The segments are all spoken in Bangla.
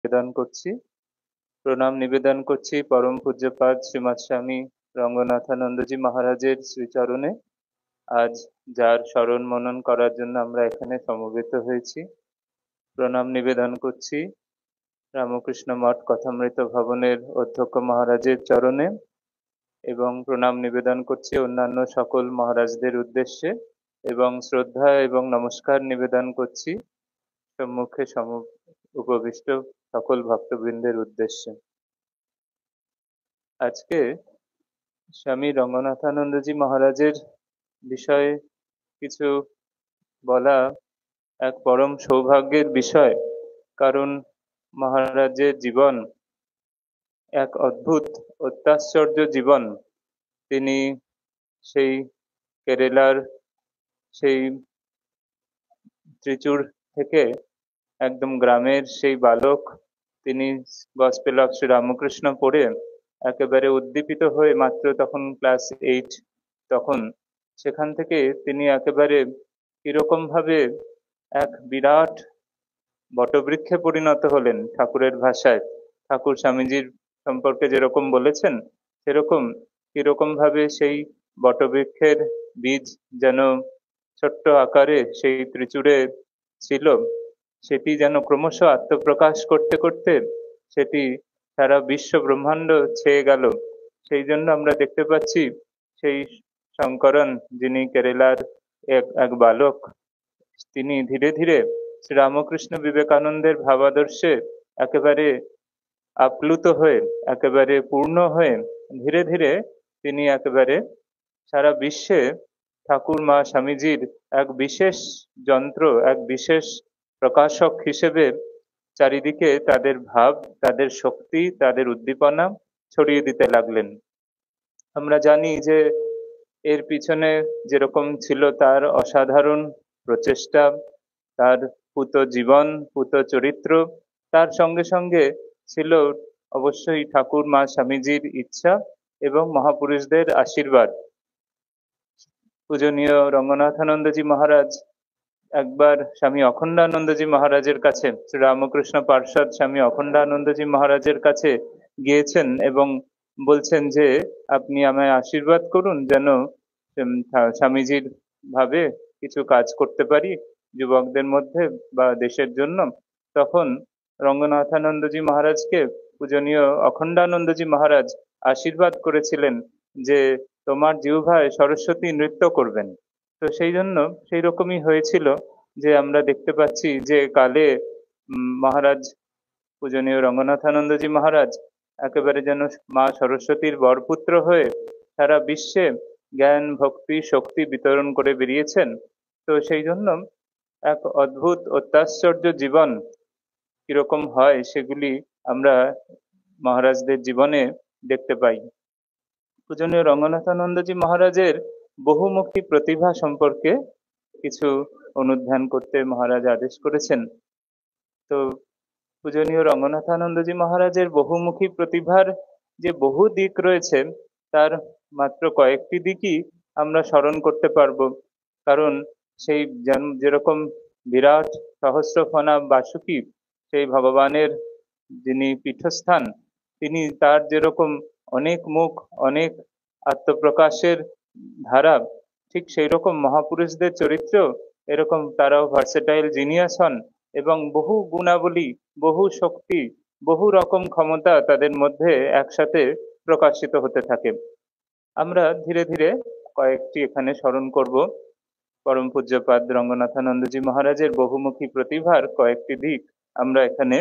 নিবেদন করছি। প্রণাম নিবেদন করছি পরম পূজ্যপাদ শ্রীমৎ স্বামী রঙ্গনাথানন্দজি মহারাজের শ্রীচরণে। আজ যার স্মরণ মনন করার জন্য আমরা এখানে সমবেত হয়েছি। প্রণাম নিবেদন করছি রামকৃষ্ণ মঠ কথামৃত ভবনের অধ্যক্ষ মহারাজের চরণে এবং প্রণাম নিবেদন করছি অন্যান্য সকল মহারাজদের উদ্দেশ্যে এবং শ্রদ্ধা এবং নমস্কার নিবেদন করছি সম্মুখে উপবিষ্ট সকল ভক্তবৃন্দের উদ্দেশ্যে। আজকে স্বামী রঙ্গনাথানন্দজি মহারাজের বিষয়ে কিছু বলা এক পরম সৌভাগ্যের বিষয়, কারণ মহারাজের জীবন এক অদ্ভুত অত্যাশ্চর্য জীবন। তিনি সেই কেরালার সেই ত্রিচুর থেকে একদম গ্রামের সেই বালক, তিনি গসপেল অফ শ্রী রামকৃষ্ণ পড়ে একেবারে উদ্দীপিত হয়ে মাত্র তখন ক্লাস 8, তখন সেখান থেকে তিনি একেবারে কিরকম ভাবে এক বিরাট বটবৃক্ষে পরিণত হলেন। ঠাকুরের ভাষায় ঠাকুর স্বামীজির সম্পর্কে যেরকম বলেছেন, সেরকম কিরকম ভাবে সেই বটবৃক্ষের বীজ যেন ছোট্ট আকারে সেই ত্রিচুরে ছিল, সেটি যেন ক্রমশ আত্মপ্রকাশ করতে করতে সেটি সারা বিশ্ব ব্রহ্মাণ্ড ছেয়ে গেল। সেই জন্য আমরা দেখতে পাচ্ছি সেই শঙ্করন, যিনি কেরালার এক বালক, তিনি ধীরে ধীরে শ্রীরামকৃষ্ণ বিবেকানন্দের ভাবাদর্শে একেবারে আপ্লুত হয়ে একেবারে পূর্ণ হয়ে ধীরে ধীরে তিনি একেবারে সারা বিশ্বে ঠাকুর মা স্বামীজির এক বিশেষ যন্ত্র, এক বিশেষ প্রকাশক হিসেবে চারিদিকে তাদের ভাব, তাদের শক্তি, তাদের উদ্দীপনা ছড়িয়ে দিতে লাগলেন। আমরা জানি যে এর পিছনে যেরকম ছিল তার অসাধারণ প্রচেষ্টা, তার পূত জীবন, পূত চরিত্র, তার সঙ্গে সঙ্গে ছিল অবশ্যই ঠাকুর মা স্বামীজির ইচ্ছা এবং মহাপুরুষদের আশীর্বাদ। পূজনীয় রঙ্গনাথানন্দজি মহারাজ একবার স্বামী অখণ্ডানন্দজি মহারাজের কাছে, শ্রী রামকৃষ্ণ পার্ষদ স্বামী অখণ্ডানন্দজি মহারাজের কাছে গিয়েছেন এবং বলছেন যে আপনি আমায় আশীর্বাদ করুন যেন স্বামীজির ভাবে কিছু কাজ করতে পারি যুবকদের মধ্যে বা দেশের জন্য। তখন রঙ্গনাথানন্দজি মহারাজকে পূজনীয় অখণ্ডানন্দজি মহারাজ আশীর্বাদ করেছিলেন যে তোমার জিহ্বায় সরস্বতী নৃত্য করবেন। তো সেই জন্য সেই রকমই হয়েছিল, যে আমরা দেখতে পাচ্ছি যে কালে মহারাজ পূজনীয় রঙ্গনাথানন্দজি মহারাজ একেবারে যেন মা সরস্বতীর বরপুত্র হয়ে সারা বিশ্বে জ্ঞান, ভক্তি, শক্তি বিতরণ করে বেরিয়েছেন। তো সেই জন্য এক অদ্ভুত অত্যাশ্চর্য জীবন কিরকম হয় সেগুলি আমরা মহারাজদের জীবনে দেখতে পাই। পূজনীয় রঙ্গনাথানন্দজি মহারাজের বহুমুখী প্রতিভা সম্পর্কে কিছু অনুধ্যান করতে মহারাজ আদেশ করেছেন। তো পূজনীয় রঙ্গনাথানন্দজি মহারাজের বহুমুখী প্রতিভার যে বহু দিক রয়েছে, তার মাত্র কয়েকটি দিকই আমরা স্মরণ করতে পারবো। কারণ সেই যেরকম বিরাট সহস্রফণা বাসুকী, সেই ভগবানের যিনি পীঠস্থান, তিনি তার যেরকম অনেক মুখ, অনেক আত্মপ্রকাশের ধারা, ঠিক সেই রকম মহাপুরুষদের চরিত্র এরকম তারাও ভার্সেটাইল জিনিয়াস হন এবং বহু গুণাবলী, বহু শক্তি, বহু রকম ক্ষমতা তাদের মধ্যে একসাথে প্রকাশিত হতে থাকে। আমরা ধীরে ধীরে কয়েকটি এখানে স্মরণ করব। পরম পূজ্যপাদ রঙ্গনাথানন্দজি মহারাজের বহুমুখী প্রতিভার কয়েকটি দিক আমরা এখানে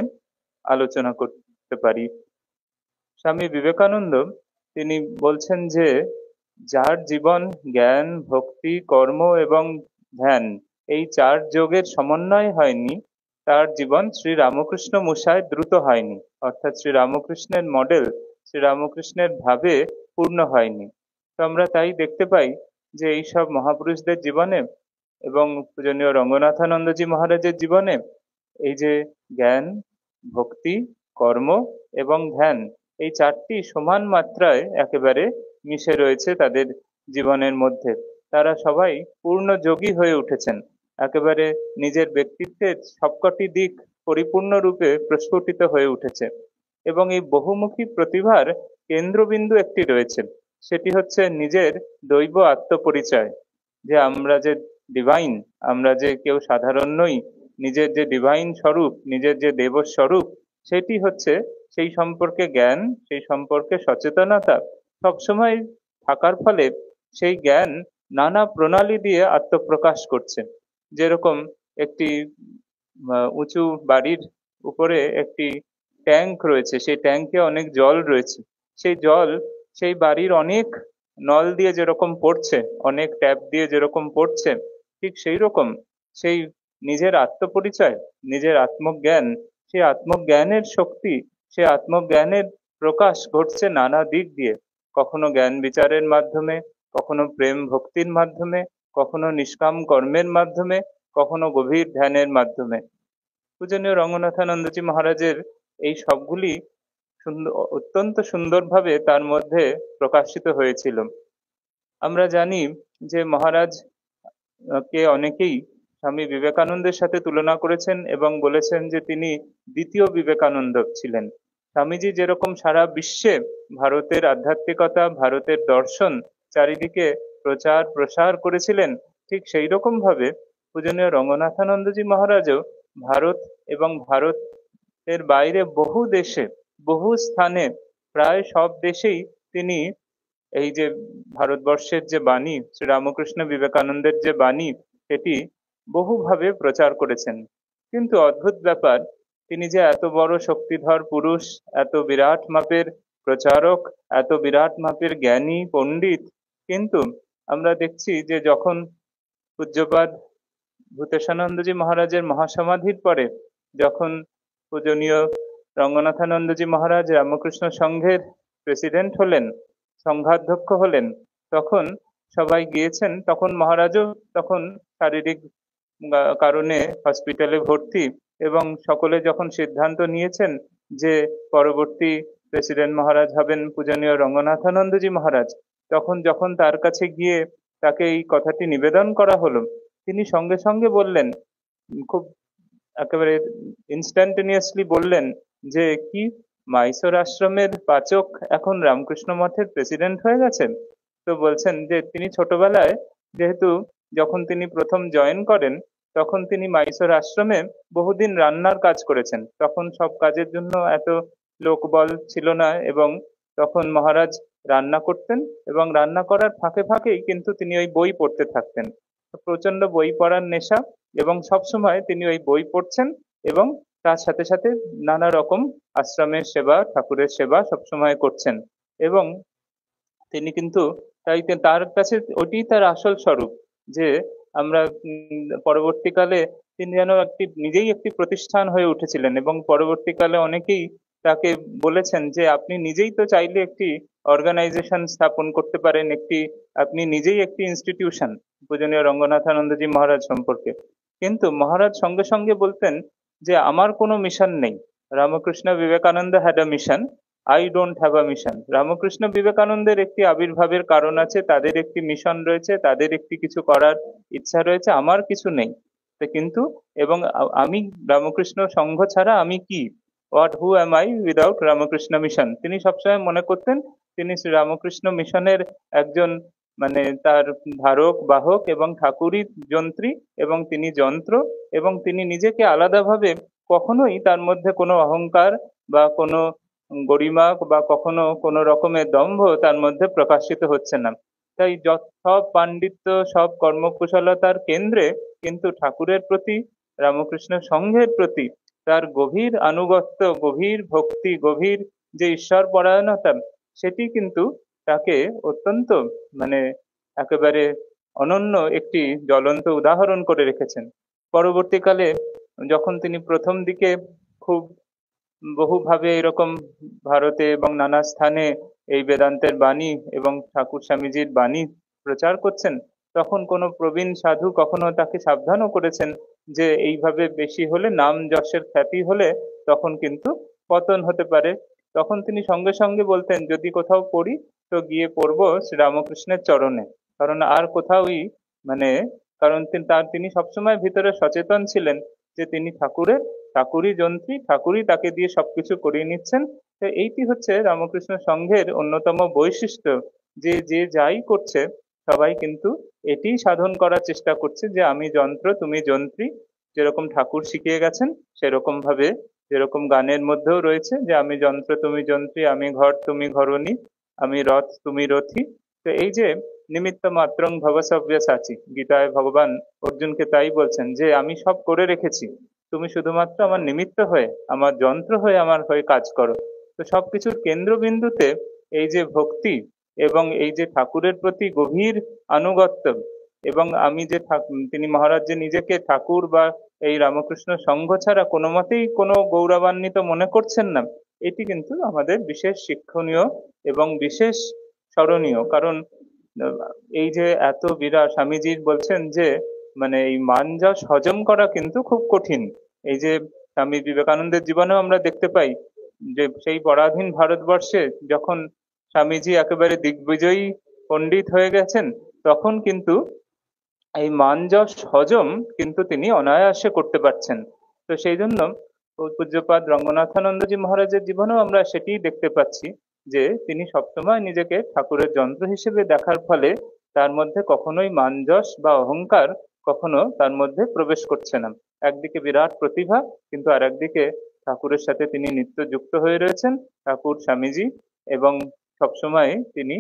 আলোচনা করতে পারি। স্বামী বিবেকানন্দ তিনি বলছেন যে যার জীবন জ্ঞান, ভক্তি, কর্ম এবং ধ্যান এই 4 যোগের সমন্বয় হয়নি, তার জীবন শ্রী রামকৃষ্ণ মূষায় দ্রুত হয়নি, অর্থাৎ শ্রী রামকৃষ্ণের মডেল, শ্রী রামকৃষ্ণের ভাবে পূর্ণ হয়নি। তো আমরা তাই দেখতে পাই যে এই সব মহাপুরুষদের জীবনে এবং পূজনীয় রঙ্গনাথানন্দজি মহারাজের জীবনে এই যে জ্ঞান, ভক্তি, কর্ম এবং ধ্যান এই 4টি সমান মাত্রায় একেবারে মিশে রয়েছে তাদের জীবনের মধ্যে। তারা সবাই পূর্ণ যোগী হয়ে উঠেছেন, একেবারে নিজের ব্যক্তিত্বের সবকটি দিক পরিপূর্ণ রূপে প্রস্ফুটিত হয়ে উঠেছে। এবং এই বহুমুখী প্রতিভার কেন্দ্রবিন্দু একটি রয়েছে, সেটি হচ্ছে নিজের দৈব আত্মপরিচয়। যে আমরা যে ডিভাইন, আমরা যে কেউ সাধারণ নই, নিজের যে ডিভাইন স্বরূপ, নিজের যে দেব স্বরূপ, সেটি হচ্ছে সেই সম্পর্কে জ্ঞান, সেই সম্পর্কে সচেতনতা সবসময় থাকার ফলে সেই জ্ঞান নানা প্রণালী দিয়ে আত্মপ্রকাশ করছে। যেরকম একটি উঁচু বাড়ির উপরে একটি ট্যাঙ্ক রয়েছে, সেই ট্যাঙ্কে অনেক জল রয়েছে, সেই জল সেই বাড়ির অনেক নল দিয়ে যেরকম পড়ছে, অনেক ট্যাপ দিয়ে যেরকম পড়ছে, ঠিক সেই রকম সেই নিজের আত্মপরিচয়, নিজের আত্মজ্ঞান, সেই আত্মজ্ঞানের শক্তি, সেই আত্মজ্ঞানের প্রকাশ ঘটছে নানা দিক দিয়ে। কখনো জ্ঞান বিচারের মাধ্যমে, কখনো প্রেম ভক্তির মাধ্যমে, কখনো নিষ্কাম কর্মের মাধ্যমে, কখনো গভীর ধ্যানের মাধ্যমে। পূজনীয় রঙ্গনাথানন্দজি মহারাজের এই সবগুলি অত্যন্ত সুন্দরভাবে তার মধ্যে প্রকাশিত হয়েছিল। আমরা জানি যে মহারাজ কে অনেকেই স্বামী বিবেকানন্দের সাথে তুলনা করেছেন এবং বলেছেন যে তিনি দ্বিতীয় বিবেকানন্দ ছিলেন। স্বামীজি যেরকম সারা বিশ্বে ভারতের আধ্যাত্মিকতা, ভারতের দর্শন চারিদিকে প্রচার প্রসার করেছিলেন, ঠিক সেই রকম ভাবে পূজনীয় রঙ্গনাথানন্দজি মহারাজও ভারত এবং ভারতের বাইরে বহু দেশে, বহু স্থানে, প্রায় সব দেশেই তিনি এই যে ভারতবর্ষের যে বাণী, শ্রীরামকৃষ্ণ বিবেকানন্দের যে বাণী, সেটি বহুভাবে প্রচার করেছেন। কিন্তু অদ্ভুত ব্যাপার, তিনি যে এত বড় শক্তিধর পুরুষ, এত বিরাট মাপের প্রচারক, এত বিরাট মাপের জ্ঞানী পণ্ডিত, কিন্তু আমরা দেখছি যে যখন পূজ্যপাদ ভূতেশানন্দজি মহারাজের মহাসমাধির পরে যখন পূজনীয় রঙ্গনাথানন্দজি মহারাজ রামকৃষ্ণ সংঘের প্রেসিডেন্ট হলেন, সংঘাধ্যক্ষ হলেন, তখন সবাই গিয়েছেন, তখন মহারাজও তখন শারীরিক কারণে হসপিটালে ভর্তি, এবং সকলে যখন সিদ্ধান্ত নিয়েছেন যে পরবর্তী প্রেসিডেন্ট মহারাজ হবেন পূজনীয় রঙ্গনাথানন্দজি মহারাজ, তখন যখন তার কাছে গিয়ে তাকে এই কথাটি নিবেদন করা হলো, তিনি সঙ্গে সঙ্গে বললেন, খুব একেবারে ইনস্ট্যান্টেনিয়াসলি বললেন যে কি, মাইসোর আশ্রমের পাচক এখন রামকৃষ্ণ মঠের প্রেসিডেন্ট হয়ে গেছেন। তো বলছেন যে তিনি ছোটবেলায়, যেহেতু যখন তিনি প্রথম জয়েন করেন, তখন তিনি মাইসোর আশ্রমে বহুদিন রান্নার কাজ করেছেন। তখন সব কাজের জন্য এত লোকবল ছিল না, এবং তখন মহারাজ রান্না করতেন, এবং রান্না করার ফাঁকে ফাঁকেই কিন্তু তিনি ওই বই পড়তে থাকতেন। প্রচন্ড বই পড়ার নেশা, এবং সবসময় তিনি ওই বই পড়ছেন, এবং তার সাথে সাথে নানা রকম আশ্রমের সেবা, ঠাকুরের সেবা সবসময় করছেন। এবং তিনি কিন্তু তার কাছে ওটি তার আসল স্বরূপ, যে আমরা পরবর্তীকালে তিনি যেন নিজেই একটি প্রতিষ্ঠান হয়ে উঠেছিলেন, এবং পরবর্তীকালে অনেকেই তাকে বলেছেন যে আপনি নিজেই তো চাইলে একটি অর্গানাইজেশন স্থাপন করতে পারেন, আপনি নিজেই একটি ইনস্টিটিউশন পূজনীয় রঙ্গনাথানন্দজি মহারাজ সম্পর্কে। কিন্তু মহারাজ সঙ্গে সঙ্গে বলতেন যে আমার কোনো মিশন নেই, Ramakrishna Vivekananda had a mission, I don't have a mission. Ramakrishna বিবেকানন্দের একটি আবির্ভাবের কারণ আছে, তাদের একটি মিশন রয়েছে, তাদের একটি কিছু করার ইচ্ছা রয়েছে, আমার কিছু নেই। কিন্তু এবং আমি রামকৃষ্ণ সংঘ ছাড়া আমি কি, who am I without Ramakrishna Mission. তিনি সবসময় মনে করতেন তিনি শ্রী রামকৃষ্ণ মিশনের একজন, মানে তার ধারক বাহক এবং ঠাকুরই যন্ত্রী, এবং তিনি যন্ত্র, এবং তিনি নিজেকে আলাদাভাবে কখনোই তার মধ্যে কোনো অহংকার বা কোনো গরিমা বা কখনো কোনো রকমের দম্ভ তার মধ্যে প্রকাশিত হচ্ছে না। তাই সব পাণ্ডিত্য, সব কর্মকুশলতার কেন্দ্রে কিন্তু ঠাকুরের প্রতি, রামকৃষ্ণ সংঘের প্রতি তার গভীর আনুগত্য, গভীর ভক্তি, গভীর যে ঈশ্বর পরায়ণতা, সেটি কিন্তু তাকে অত্যন্ত, মানে একেবারে অনন্য একটি জ্বলন্ত উদাহরণ করে রেখেছেন। পরবর্তীকালে যখন তিনি প্রথম দিকে খুব বহুভাবে এরকম ভারতে এবং নানা স্থানে এই বেদান্তের বাণী এবং ঠাকুর স্বামীজির বাণী প্রচার করছেন, তখন কোনো প্রবীণ সাধু কখনো তাকে সাবধানও করেছেন যে এইভাবে বেশি হলে, নাম যশের খ্যাতি হলে তখন কিন্তু পতন হতে পারে। তখন তিনি সঙ্গে সঙ্গে বলতেন যদি কোথাও পড়ি তো গিয়ে পড়বো শ্রীরামকৃষ্ণের চরণে, কারণ আর কোথাওই, মানে কারণ তিনি সবসময় ভিতরে সচেতন ছিলেন যে তিনি ঠাকুরের ঠাকুরই যন্ত্রী, ঠাকুরই তাকে দিয়ে সবকিছু করিয়ে নিচ্ছেন। তো এইটি হচ্ছে রামকৃষ্ণ সংঘের অন্যতম বৈশিষ্ট্য, যে যে যাই করছে সবাই কিন্তু এটি সাধন করার চেষ্টা করছে যে আমি যন্ত্র তুমি যন্ত্রী। যেরকম ঠাকুর শিখিয়ে গেছেন সেরকম ভাবে, যেরকম গানের মধ্যেও রয়েছে যে আমি যন্ত্র তুমি যন্ত্রী, আমি ঘর তুমি ঘরণী, আমি রথ তুমি রথী। তো এই যে নিমিত্ত মাত্রং ভব সব্যসাচী, গীতায় ভগবান অর্জুনকে তাই বলছেন যে আমি সব করে রেখেছি, তুমি শুধুমাত্র আমার নিমিত্ত হয়ে, আমার যন্ত্র হয়ে আমার হয়ে কাজ করো। তো সবকিছুর কেন্দ্রবিন্দুতে এই যে ভক্তি এবং এই যে ঠাকুরের প্রতি গভীর আনুগত্য, এবং আমি যে তিনি মহারাজ যে নিজেকে ঠাকুর বা এই রামকৃষ্ণ সংঘ ছাড়া কোনো মতেই কোনো গৌরবান্বিত মনে করছেন না, এটি কিন্তু আমাদের বিশেষ শিক্ষণীয় এবং বিশেষ স্মরণীয়। কারণ আহ, এই যে এত বিরাট, স্বামীজি বলছেন যে মানে এই মান যশ হজম করা কিন্তু খুব কঠিন। এই যে স্বামী বিবেকানন্দের জীবনেও আমরা দেখতে পাই যে সেই পরাধীন ভারতবর্ষে যখন স্বামীজি একেবারে দিগ্বিজয়ী পণ্ডিত হয়ে গেছেন, তখন কিন্তু এই মান যশ হজম কিন্তু তিনি অনায়াসে করতে পারছেন। তো সেই জন্য পূজ্যপাদ রঙ্গনাথানন্দজি মহারাজের জীবনেও আমরা সেটিই দেখতে পাচ্ছি যে তিনি সবসময় নিজেকে ঠাকুরের যন্ত্র হিসেবে দেখার ফলে তার মধ্যে কখনোই মান যশ বা অহংকার কখনো তার মধ্যে প্রবেশ করছে না। একদিকে বিরাট প্রতিভা, কিন্তু আর একদিকে ঠাকুরের সাথে তিনি নিত্য যুক্ত হয়ে রয়েছেন, ঠাকুর স্বামীজি, এবং সবসময় তিনি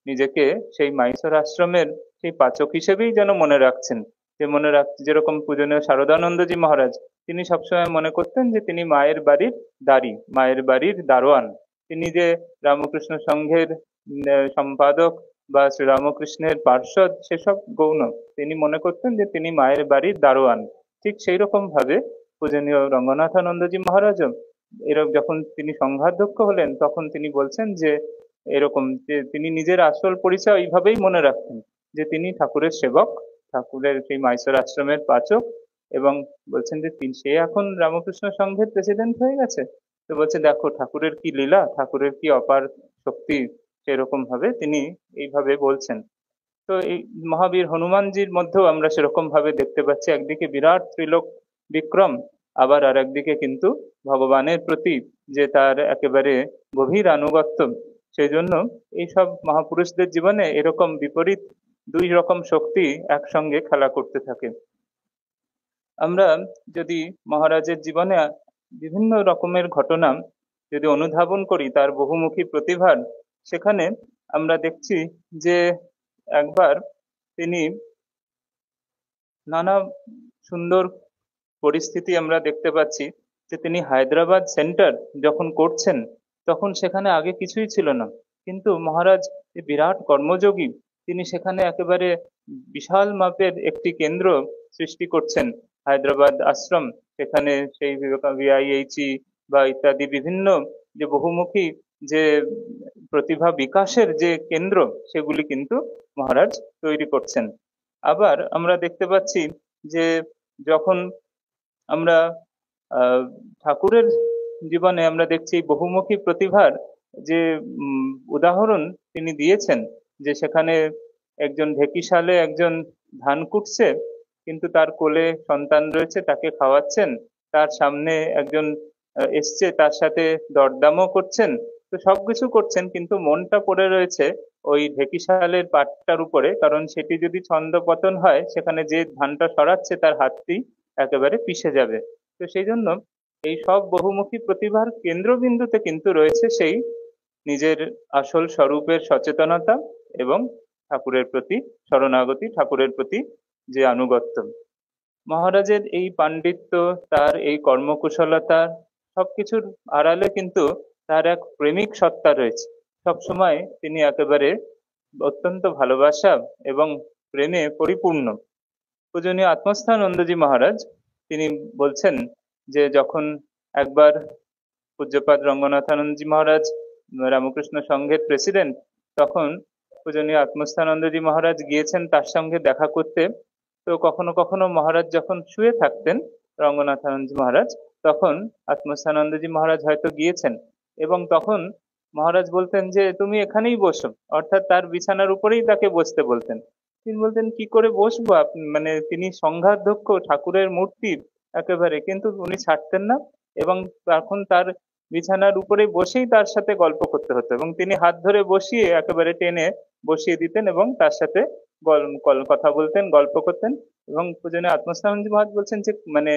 নিজেকে সেই মাইসর আশ্রমের সেই পাচক হিসেবেই যেন মনে রাখছেন। যে মনে রাখছে যেরকম পূজনীয় শারদানন্দজি মহারাজ, তিনি সবসময় মনে করতেন যে তিনি মায়ের বাড়ির দাড়ি, মায়ের বাড়ির দারোয়ান। তিনি যে রামকৃষ্ণ সংঘের সম্পাদক বা শ্রীরামকৃষ্ণের পার্ষদ সেসব গৌণ, তিনি মনে করতেন যে তিনি মায়ের বাড়ির দারোয়ান। ঠিক সেই রকম ভাবে পূজনীয় রঙ্গনাথানন্দজি মহারাজও এরকম যখন তিনি সংঘাধ্যক্ষ হলেন তখন তিনি বলছেন যে এরকম যে তিনি নিজের আসল পরিচয় এইভাবেই মনে রাখতেন যে তিনি ঠাকুরের সেবক, ঠাকুরের সেই মাইসর আশ্রমের পাচক, এবং বলছেন যে সে এখন রামকৃষ্ণ সংঘের প্রেসিডেন্ট হয়ে গেছে। তো বলছে দেখো ঠাকুরের কি লীলা, ঠাকুরের কি অপার শক্তি, সেরকম ভাবে তিনি এইভাবে বলছেন। তো এই মহাবীর হনুমানজির মধ্যেও আমরা সেরকম ভাবে দেখতে পাচ্ছি, একদিকে বিরাট ত্রিলোক বিক্রম, আবার আর একদিকে কিন্তু ভগবানের প্রতি যে তার একেবারে গভীর আনুগত্য। সেই জন্য এইসব মহাপুরুষদের জীবনে এরকম বিপরীত দুই রকম শক্তি একসঙ্গে খেলা করতে থাকে। আমরা যদি মহারাজের জীবনে বিভিন্ন রকমের ঘটনা যদি অনুধাবন করি তার বহুমুখী প্রতিভার, সেখানে আমরা দেখছি যে একবার তিনি নানা সুন্দর পরিস্থিতি আমরা দেখতে পাচ্ছি যে তিনি হায়দ্রাবাদ সেন্টার যখন করছেন তখন সেখানে আগে কিছুই ছিল না, কিন্তু মহারাজ যে বিরাট কর্মযোগী, তিনি সেখানে একেবারে বিশাল মাপের একটি কেন্দ্র সৃষ্টি করছেন, হায়দ্রাবাদ আশ্রম। সেখানে সেই ভিআইএইচই বা ইত্যাদি বিভিন্ন যে বহুমুখী যে প্রতিভা বিকাশের যে কেন্দ্র, সেগুলি কিন্তু মহারাজ তৈরি করছেন। আবার আমরা দেখতে পাচ্ছি যে যখন আমরা আহ, ঠাকুরের জীবনে আমরা দেখছি বহুমুখী প্রতিভার যে উদাহরণ তিনি দিয়েছেন, যে সেখানে একজন ঢেকিশালে একজন ধান কুটছে, কিন্তু তার কোলে সন্তান রয়েছে, তাকে খাওয়াচ্ছেন, তার সামনে একজন এসছে, তার সাথে দরদামও করছেন। তো সবকিছু করছেন কিন্তু মনটা পড়ে রয়েছে ওই ঢেকিশালের পাটটার উপরে, কারণ সেটি যদি ছন্দপতন হয় সেখানে যে ধানটা সরাচ্ছে তার হাতটি একেবারে পিষে যাবে। তো সেই জন্য এই সব বহুমুখী প্রতিভার কেন্দ্রবিন্দুতে কিন্তু রয়েছে সেই নিজের আসল স্বরূপের সচেতনতা এবং ঠাকুরের প্রতি শরণাগতি, ঠাকুরের প্রতি যে আনুগত্য। মহারাজের এই পাণ্ডিত্য, তার এই কর্মকুশলতা, সবকিছুর আড়ালে কিন্তু তার এক প্রেমিক সত্তা রয়েছে। সবসময় তিনি একেবারে অত্যন্ত ভালোবাসা এবং প্রেমে পরিপূর্ণ। পূজনীয় আত্মস্থানন্দজি মহারাজ তিনি বলছেন যে যখন একবার পূজ্যপাদ রঙ্গনাথানন্দজি মহারাজ রামকৃষ্ণ সংঘের প্রেসিডেন্ট, তখন পূজনীয় আত্মস্থানন্দজি মহারাজ গিয়েছেন তার সঙ্গে দেখা করতে। তো কখনো কখনো মহারাজ যখন শুয়ে থাকতেন রঙ্গনাথানন্দজি মহারাজ, তখন আত্মস্থানন্দজি মহারাজ হয়তো গিয়েছেন, এবং তখন মহারাজ বলতেন যে তুমি এখানেই বসো, অর্থাৎ তার বিছানার উপরেই তাকে বসতে বলতেন। তিনি বলতেন কি করে বসবো, আপনি মানে তিনি সংঘাধ্যক্ষ, ঠাকুরের মূর্তি, একেবারে, কিন্তু উনি ছাড়তেন না। এবং তখন তার বিছানার উপরে বসেই তার সাথে গল্প করতে হতো, এবং তিনি হাত ধরে বসিয়ে একেবারে টেনে বসিয়ে দিতেন এবং তার সাথে কথা বলতেন, গল্প করতেন। এবং পূজনীয় আত্মস্থানন্দজি মহারাজ বলছেন যে মানে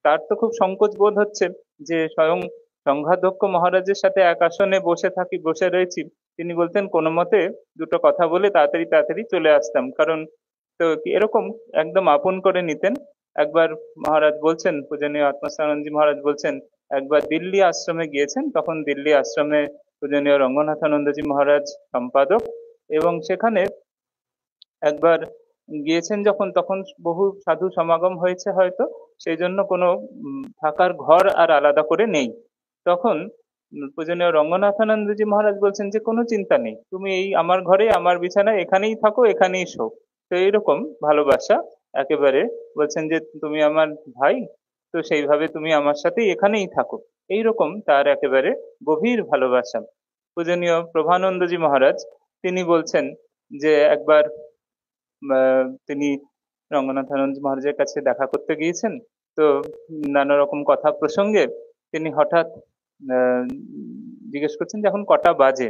তার তো খুব সংকোচ বোধ হচ্ছে যে স্বয়ং সংঘাধ্যক্ষ মহারাজের সাথে এক আসনে বসে রয়েছি। তিনি বলতেন কোনো মতে দুটো কথা বলে তাড়াতাড়ি তাড়াতাড়ি চলে আসতাম, কারণ তো এরকম একদম আপন করে নিতেন। একবার মহারাজ বলছেন, পূজনীয় আত্মস্থানন্দজি মহারাজ বলছেন, একবার দিল্লি আশ্রমে গিয়েছেন, তখন দিল্লি আশ্রমে পূজনীয় রঙ্গনাথানন্দজি মহারাজ সম্পাদক, এবং সেখানে একবার গিয়েছেন যখন, তখন বহু সাধু সমাগম হয়েছে হয়তো, সেই জন্য কোনো থাকার ঘর আর আলাদা করে নেই। তখন পূজনীয় রঙ্গনাথানন্দজি মহারাজ বলছেন যে কোনো চিন্তা নেই, তুমি এই আমার ঘরে আমার বিছানায় এখানেই থাকো, এখানেই শো। তো এইরকম ভালোবাসা একেবারে, বলছেন যে তুমি আমার ভাই, তো সেইভাবে তুমি আমার সাথেই এখানেই থাকো। এইরকম তার একেবারে গভীর ভালোবাসা। পূজনীয় প্রভানন্দজি মহারাজ তিনি বলছেন যে একবার তিনি রঙ্গনাথানন্দ মহারাজের কাছে দেখা করতে গিয়েছেন। তো নানা রকম কথা প্রসঙ্গে তিনি হঠাৎ আহ, জিজ্ঞেস করছেন যে এখন কটা বাজে।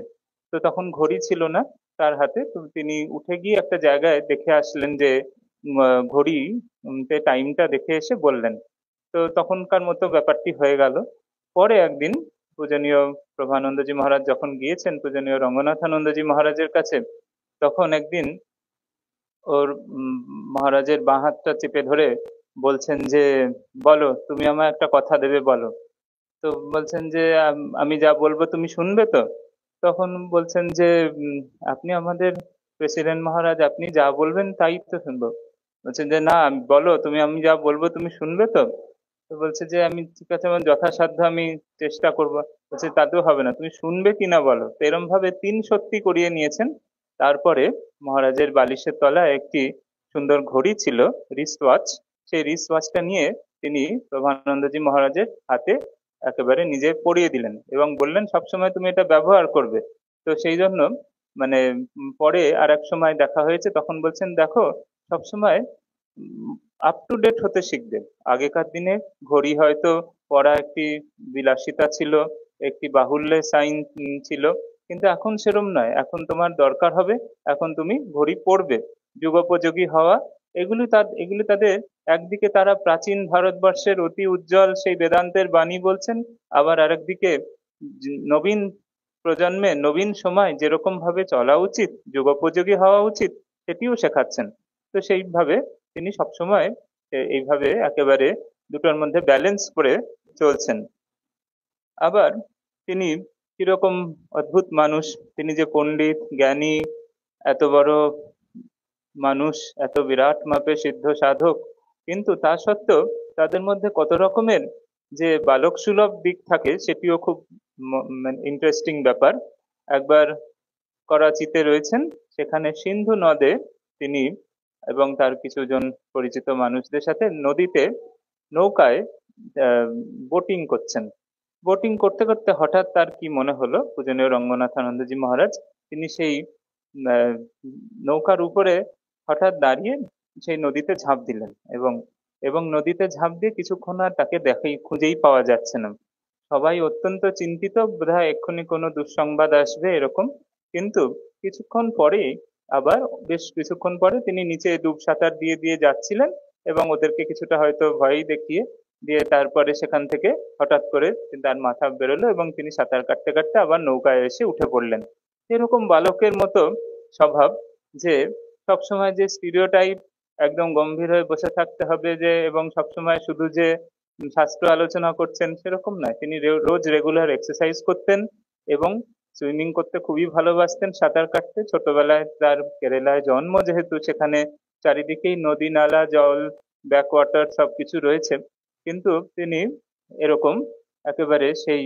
তো তখন ঘড়ি ছিল না তার হাতে, তো তিনি উঠে গিয়ে একটা জায়গায় দেখে আসলেন যে ঘড়ি তে টাইমটা দেখে এসে বললেন। তো তখনকার মতো ব্যাপারটি হয়ে গেল। পরে একদিন পূজনীয় প্রভানন্দজি মহারাজ যখন গিয়েছেন পূজনীয় রঙ্গনাথানন্দজি মহারাজের কাছে, তখন একদিন ওর মহারাজের বাঁ হাতটা চেপে ধরে বলছেন যে বলো, তুমি আমায় একটা কথা দেবে, বলো। তো বলছেন যে আমি যা বলবো তুমি শুনবে তো? তখন বলছেন যে উম, আপনি আমাদের প্রেসিডেন্ট মহারাজ, আপনি যা বলবেন তাই তো শুনবো। বলছেন যে না, বলো তুমি, আমি যা বলবো তুমি শুনবে তো? তো বলছে যে আমি ঠিক আছে, আমার যথাসাধ্য আমি চেষ্টা করবো। বলছে তাতেও হবে না, তুমি শুনবে কিনা বলো। তো এরম ভাবে তিন সত্যি করিয়ে নিয়েছেন। তারপরে মহারাজের বালিশের তলায় একটি সুন্দর ঘড়ি ছিল, রিস্ট ওয়াচ। সেই রিস্ট ওয়াচটা নিয়ে তিনি প্রভানন্দজি মহারাজের হাতে একেবারে নিজে পরিয়ে দিলেন এবং বললেন সবসময় তুমি এটা ব্যবহার করবে। তো সেই জন্য মানে পরে আর এক সময় দেখা হয়েছে, তখন বলছেন দেখো, সবসময় আপ টু ডেট হতে শিখবে। আগেকার দিনে ঘড়ি হয়তো পরা একটি বিলাসিতা ছিল, একটি বাহুল্যের সাইন ছিল, কিন্তু এখন সেরম নয়। এখন তোমার দরকার হবে, এখন তুমি ঘড়ি পরবে। যুগোপযোগী হওয়া, এগুলি তাদের একদিকে তারা প্রাচীন ভারতবর্ষের অতি উজ্জ্বল সেই বেদান্তের বাণী বলছেন, আবার আরেকদিকে নবীন প্রজন্মে নবীন সময় যেরকম ভাবে চলা উচিত, যুগোপযোগী হওয়া উচিত, সেটিও শেখাচ্ছেন। তো সেইভাবে তিনি সবসময় এইভাবে একেবারে দুটোর মধ্যে ব্যালেন্স করে চলছেন। আবার তিনি কিরকম অদ্ভুত মানুষ, তিনি যে পণ্ডিত জ্ঞানী, এত বড় মানুষ, এত বিরাট মাপের সিদ্ধ সাধক, কিন্তু তা সত্ত্বেও তাদের মধ্যে কত রকমের যে বালক সুলভ দিক থাকে, সেটিও খুব ইন্টারেস্টিং ব্যাপার। একবার করাচিতে রয়েছেন, সেখানে সিন্ধু নদে তিনি এবং তার কিছুজন পরিচিত মানুষদের সাথে নদীতে নৌকায় বোটিং করছেন। বোটিং করতে করতে হঠাৎ তার কি মনে হলো, পূজনীয় রঙ্গনাথানন্দজি মহারাজ তিনি সেই আহ, নৌকার উপরে হঠাৎ দাঁড়িয়ে সেই নদীতে ঝাঁপ দিলেন, এবং এবং নদীতে ঝাঁপ দিয়ে কিছুক্ষণ আর তাকে খুঁজেই পাওয়া যাচ্ছে না। সবাই অত্যন্ত চিন্তিত, বোধহয় এক্ষুনি কোনো দুঃসংবাদ আসবে এরকম। কিন্তু কিছুক্ষণ পরেই, আবার বেশ কিছুক্ষণ পরে তিনি নিচে ডুব সাঁতার দিয়ে দিয়ে যাচ্ছিলেন, এবং ওদেরকে কিছুটা হয়তো ভয়ই দেখিয়ে দিয়ে তারপরে সেখান থেকে হঠাৎ করে তার মাথা বেরোলো এবং তিনি সাঁতার কাটতে কাটতে আবার নৌকায় এসে উঠে পড়লেন। এরকম বালকের মতো স্বভাব, যে সবসময় যে স্টিরিওটাইপ একদম গম্ভীর হয়ে বসে থাকতে হবে যে, এবং সবসময় শুধু যে শাস্ত্র আলোচনা করছেন সেরকম নয়, তিনি রোজ রেগুলার এক্সারসাইজ করতেন এবং সুইমিং করতে খুবই ভালোবাসতেন, সাঁতার কাটতে। ছোটবেলায় তার কেরালায় জন্ম, যেহেতু সেখানে চারিদিকেই নদী নালা জল ব্যাকওয়াটার সবকিছু রয়েছে, কিন্তু তিনি এরকম একেবারে সেই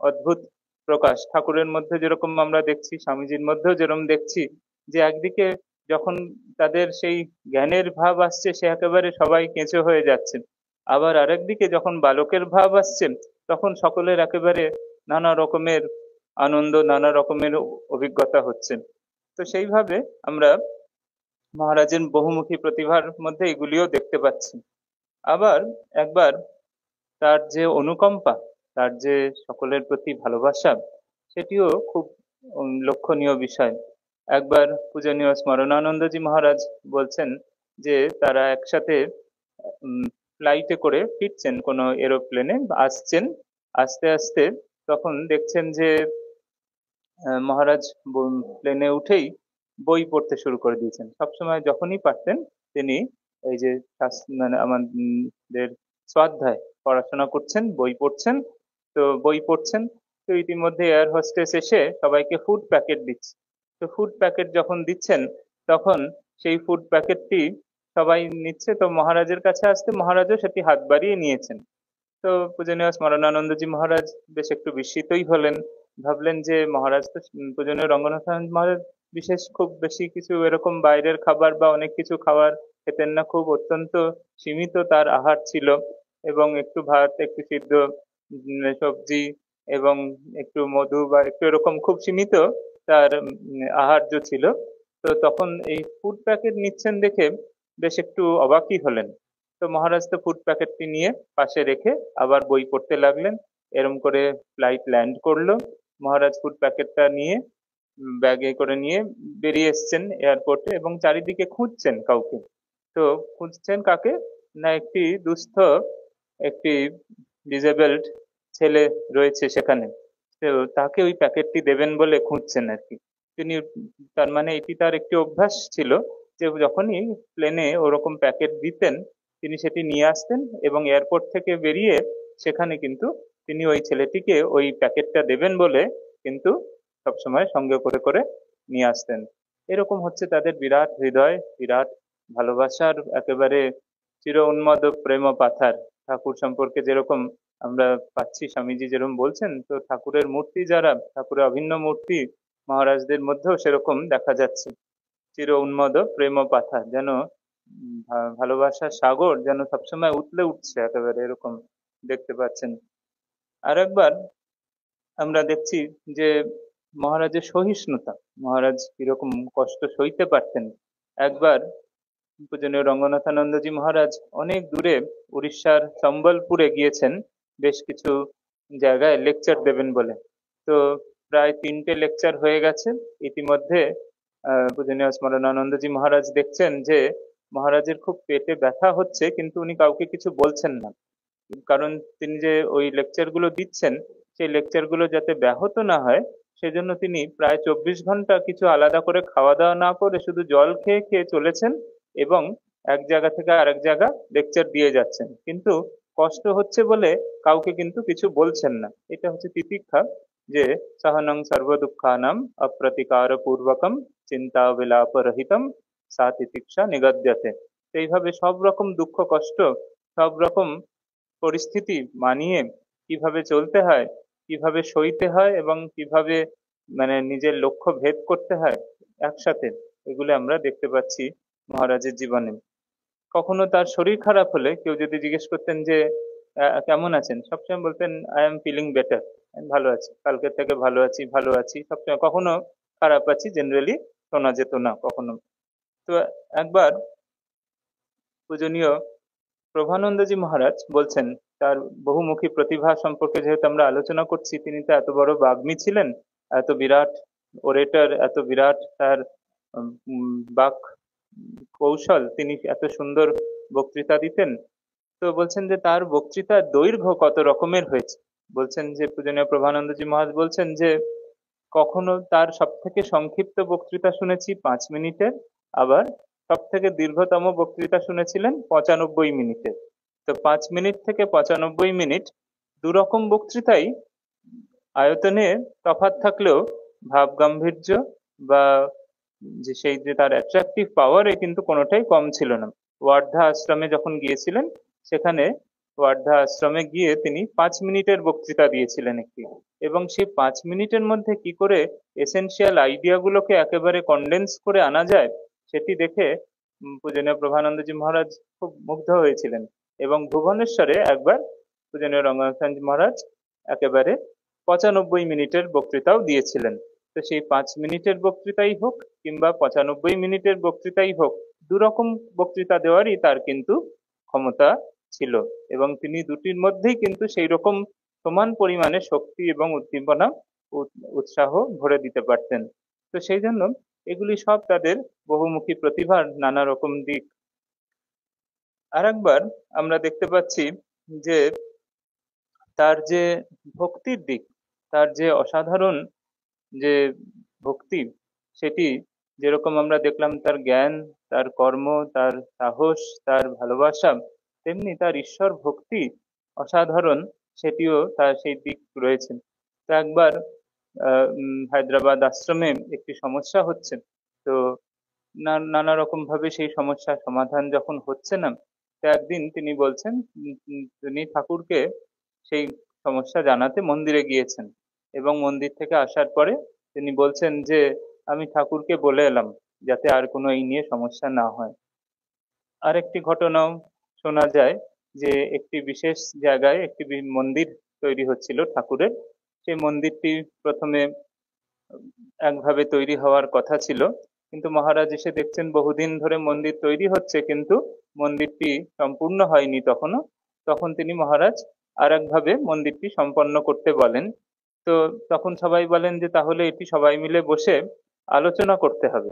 অদ্ভুত প্রকাশ ঠাকুরের মধ্যে যেরকম আমরা দেখছি, স্বামীজির মধ্যেও যেরকম দেখছি, যে একদিকে যখন তাদের সেই জ্ঞানের ভাব আসছে, সে একেবারে সবাই কেঁচো হয়ে যাচ্ছে। আবার আরেকদিকে যখন বালকের ভাব আসছে, তখন সকলের একেবারে নানা রকমের আনন্দ, নানা রকমের অভিজ্ঞতা হচ্ছে। তো সেইভাবে আমরা মহারাজের বহুমুখী প্রতিভার মধ্যে এগুলিও দেখতে পাচ্ছি। আবার একবার তার যে অনুকম্পা, তার যে সকলের প্রতি ভালোবাসা, সেটিও খুব লক্ষণীয় বিষয়। একবার পূজনীয় স্মরণানন্দজি মহারাজ বলছেন যে তারা একসাথে ফ্লাইটে করে ফিরছেন, কোনো এরোপ্লেনে আসছেন, আস্তে আস্তে তখন দেখছেন যে মহারাজ প্লেনে উঠেই বই পড়তে শুরু করে দিয়েছেন। সবসময় যখনই পারতেন তিনি এই যে মানে আমাদের স্বাধ্যায় পড়াশোনা করছেন, বই পড়ছেন। তো বই পড়ছেন, তো ইতিমধ্যে এয়ার হোস্টেস এসে সবাইকে ফুড প্যাকেট দিচ্ছে। তো ফুড প্যাকেট যখন দিচ্ছেন, তখন সেই ফুড প্যাকেটটি সবাই নিচ্ছে, তো মহারাজের কাছে আসতে মহারাজও সেটি হাত বাড়িয়ে নিয়েছেন। তো পূজনীয় স্মরণানন্দজি মহারাজ বেশ একটু বিস্মিতই হলেন, ভাবলেন যে মহারাজ তো পূজনীয় রঙ্গনাথানন্দ মহারাজ বিশেষ খুব বেশি কিছু এরকম বাইরের খাবার বা অনেক কিছু খাবার খেতেন না, খুব অত্যন্ত সীমিত তার আহার ছিল, এবং একটু ভাত, একটু সিদ্ধ সবজি এবং একটু মধু বা একটু এরকম খুব সীমিত তার আহার্য ছিল। তো তখন এই ফুড প্যাকেট নিচ্ছেন দেখে বেশ একটু অবাকই হলেন। তো মহারাজ তো ফুড প্যাকেটটি নিয়ে পাশে রেখে আবার বই পড়তে লাগলেন। এরম করে ফ্লাইট ল্যান্ড করলো। মহারাজ ফুড প্যাকেটটা নিয়ে ব্যাগে করে নিয়ে বেরিয়ে এসছেন এয়ারপোর্টে, এবং চারিদিকে খুঁজছেন কাউকে। তো খুঁজছেন কাকে? না, একটি দুস্থ, একটি ডিসেবলড ছেলে রয়েছে সেখানে। তো তাকে ওই প্যাকেটটি দেবেন বলে খুঁজছেন আর কি। তিনি, তার মানে এটি তার একটি অভ্যাস ছিল যে যখনই প্লেনে ওরকম প্যাকেট দিতেন তিনি সেটি নিয়ে আসতেন, এবং এয়ারপোর্ট থেকে বেরিয়ে সেখানে কিন্তু তিনি ওই ছেলেটিকে ওই প্যাকেটটা দেবেন বলে কিন্তু সবসময় সঙ্গে করে করে নিয়ে আসতেন। এরকম হচ্ছে তাদের বিরাট হৃদয়, বিরাট ভালোবাসার একেবারে চির উন্মাদ প্রেম পাথার। ঠাকুর সম্পর্কে যেরকম আমরা পাচ্ছি, স্বামীজি যেরকম বলছেন, তো ঠাকুরের মূর্তি যারা, ঠাকুরের অভিন্ন মূর্তি মহারাজদের মধ্যেও সেরকম দেখা যাচ্ছে। চির উন্মাদ প্রেম পাথা, যেন ভালোবাসার সাগর যেন সবসময় উতলে উঠছে একেবারে, এরকম দেখতে পাচ্ছেন। আর একবার আমরা দেখছি যে মহারাজের সহিষ্ণুতা, মহারাজ কিরকম কষ্ট সইতে পারতেন। একবার পূজনীয় রঙ্গনাথানন্দজি মহারাজ অনেক দূরে উড়িষ্যার সম্বলপুরে গিয়েছেন বেশ কিছু জায়গায় লেকচার দেবেন বলে। তো প্রায় 3টে লেকচার হয়ে গেছে ইতিমধ্যে। পূজনীয় স্মরণানন্দজি মহারাজ দেখছেন যে মহারাজের খুব পেটে ব্যথা হচ্ছে, কিন্তু উনি কাউকে কিছু বলছেন না। কারণ তিনি যে ওই লেকচার গুলো দিচ্ছেন, সেই লেকচার গুলো যাতে ব্যাহত না হয় সেজন্য তিনি প্রায় 24 ঘন্টা কিছু আলাদা করে খাওয়া দাওয়া না করে শুধু জল খেয়ে খেয়ে চলেছেন, এবং এক জায়গা থেকে আরেক জায়গা লেকচার দিয়ে যাচ্ছেন, কিন্তু কষ্ট হচ্ছে বলে কাউকে কিন্তু কিছু বলছেন না। এটা হচ্ছে তিতিক্ষা, যে সহনং সর্ব দুঃখানাম অপ্রতিকার পূর্বকম চিন্তা বিলাপ রহিতম সা তিতিক্ষা নিগদ্যতে। তো এইভাবে সব রকম দুঃখ কষ্ট, সব রকম পরিস্থিতি মানিয়ে কিভাবে চলতে হয়, কিভাবে সইতে হয়, এবং কিভাবে মানে নিজের লক্ষ্য ভেদ করতে হয় একসাথে, এগুলো আমরা দেখতে পাচ্ছি মহারাজের জীবনে। কখনো তার শরীর খারাপ হলে কেউ যদি জিজ্ঞেস করতেন যে কেমন আছেন, সবসময় বলতেন আই এম ফিলিং বেটার, আমি ভালো আছি, কালকের থেকে ভালো আছি, ভালো আছি সবসময়। কখনো খারাপ আছি জেনারেলি শোনা যেত না কখনো। তো একবার পূজনীয় প্রভানন্দজি মহারাজ বলছেন, তার বহুমুখী প্রতিভা সম্পর্কে যেহেতু আমরা আলোচনা করছি, তিনি তো এত বড় বাগ্মী ছিলেন, এত বিরাট ওরেটর, এত বিরাট তার বাক কৌশল, তিনি এত সুন্দর বক্তৃতা দিতেন। তো বলছেন যে তার বক্তৃতার দৈর্ঘ্য কত রকমের হয়েছে। বলছেন যে পূজনীয় প্রভানন্দজি মহারাজ বলছেন যে কখনো তার সব থেকে সংক্ষিপ্ত বক্তৃতা শুনেছি 5 মিনিটের, আবার সব থেকে দীর্ঘতম বক্তৃতা শুনেছিলেন 95 মিনিটের। তো 5 মিনিট থেকে 95 মিনিট দুরকম বক্তৃতাই আয়তনে তফাৎ থাকলেও ভাব গাম্ভীর্য বা যে সেই যে তার অ্যাট্রাকটিভ পাওয়ারে কিন্তু কোনোটাই কম ছিল না। ওয়ার্ধা আশ্রমে যখন গিয়েছিলেন, সেখানে ওয়ার্ধা আশ্রমে গিয়ে তিনি 5 মিনিটের বক্তৃতা দিয়েছিলেন একটি, এবং সেই 5 মিনিটের মধ্যে কি করে এসেনশিয়াল আইডিয়া গুলোকে একেবারে কন্ডেন্স করে আনা যায় সেটি দেখে পূজনীয় প্রভানন্দজি মহারাজ খুব মুগ্ধ হয়েছিলেন। এবং ভুবনেশ্বরে একবার পূজনীয় রঙ্গনাথজি মহারাজ একেবারে 95 মিনিটের বক্তৃতাও দিয়েছিলেন। তো সেই 5 মিনিটের বক্তৃতাই হোক কিংবা 95 মিনিটের বক্তৃতাই হোক, দুরকম বক্তৃতা দেওয়ারই তার কিন্তু ক্ষমতা ছিল, এবং তিনি দুটির মধ্যেই কিন্তু সেই রকম সমান পরিমাণে শক্তি এবং উদ্দীপনা উৎসাহ ভরে দিতে পারতেন। তো সেই জন্য এগুলি সব তাদের বহুমুখী প্রতিভার নানা রকম দিক। আরেকবার আমরা দেখতে পাচ্ছি যে তার যে ভক্তির দিক, তার যে অসাধারণ যে ভক্তি, সেটি যেরকম আমরা দেখলাম তার জ্ঞান, তার কর্ম, তার সাহস, তার ভালোবাসা, তেমনি তার ঈশ্বর ভক্তি অসাধারণ, সেটিও তার সেই দিক রয়েছে। তো একবার হায়দ্রাবাদ আশ্রমে একটি সমস্যা হচ্ছে, তো নানা রকম ভাবে সেই সমস্যার সমাধান যখন হচ্ছে না, তো একদিন তিনি বলছেন, তিনি ঠাকুরকে সেই সমস্যা জানাতে মন্দিরে গিয়েছেন, এবং মন্দির থেকে আসার পরে তিনি বলছেন যে আমি ঠাকুরকে বলে এলাম যাতে আর কোনো এই নিয়ে সমস্যা না হয়। আরেকটি ঘটনাও শোনা যায় যে একটি বিশেষ জায়গায় একটি মন্দির তৈরি হচ্ছিল ঠাকুরের। সেই মন্দিরটি প্রথমে একভাবে তৈরি হওয়ার কথা ছিল, কিন্তু মহারাজ এসে দেখছেন বহুদিন ধরে মন্দির তৈরি হচ্ছে কিন্তু মন্দিরটি সম্পূর্ণ হয়নি তখনো। তখন তিনি মহারাজ আর একভাবে মন্দিরটি সম্পন্ন করতে বলেন। তো তখন সবাই বলেন যে তাহলে এটি সবাই মিলে বসে আলোচনা করতে হবে।